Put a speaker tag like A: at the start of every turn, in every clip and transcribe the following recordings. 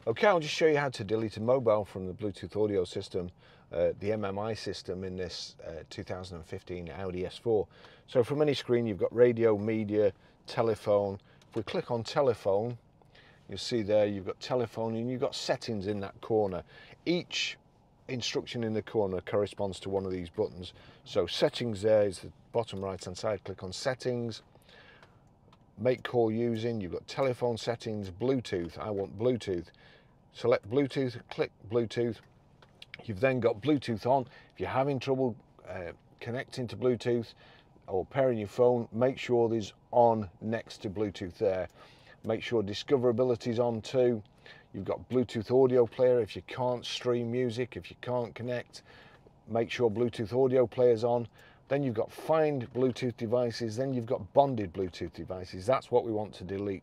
A: Okay, I'll just show you how to delete a mobile from the Bluetooth audio system, the MMI system in this 2015 Audi S4. So from any screen you've got radio, media, telephone. If we click on telephone, you'll see there you've got telephone and you've got settings in that corner. Each instruction in the corner corresponds to one of these buttons. So settings there is the bottom right hand side. Click on settings. Make call using, you've got telephone settings, Bluetooth, I want Bluetooth. Select Bluetooth, click Bluetooth. You've then got Bluetooth on. If you're having trouble connecting to Bluetooth or pairing your phone, make sure there's on next to Bluetooth there. Make sure discoverability is on too. You've got Bluetooth audio player. If you can't stream music, if you can't connect, make sure Bluetooth audio player's on. Then you've got find Bluetooth devices, then you've got bonded Bluetooth devices. That's what we want to delete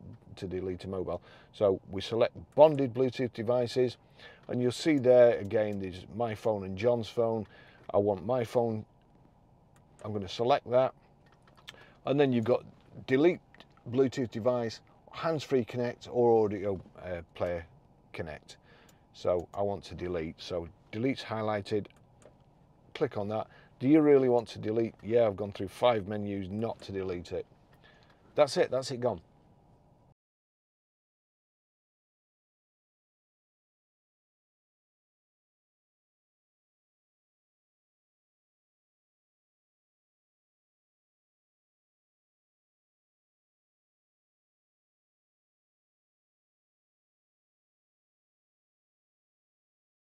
A: a mobile. So we select bonded Bluetooth devices, and you'll see there again there's my phone and John's phone. I want my phone, I'm going to select that, and then you've got delete Bluetooth device, hands-free connect, or audio player connect. So I want to delete, so delete's highlighted, click on that. Do you really want to delete? Yeah, I've gone through 5 menus not to delete it. That's it gone.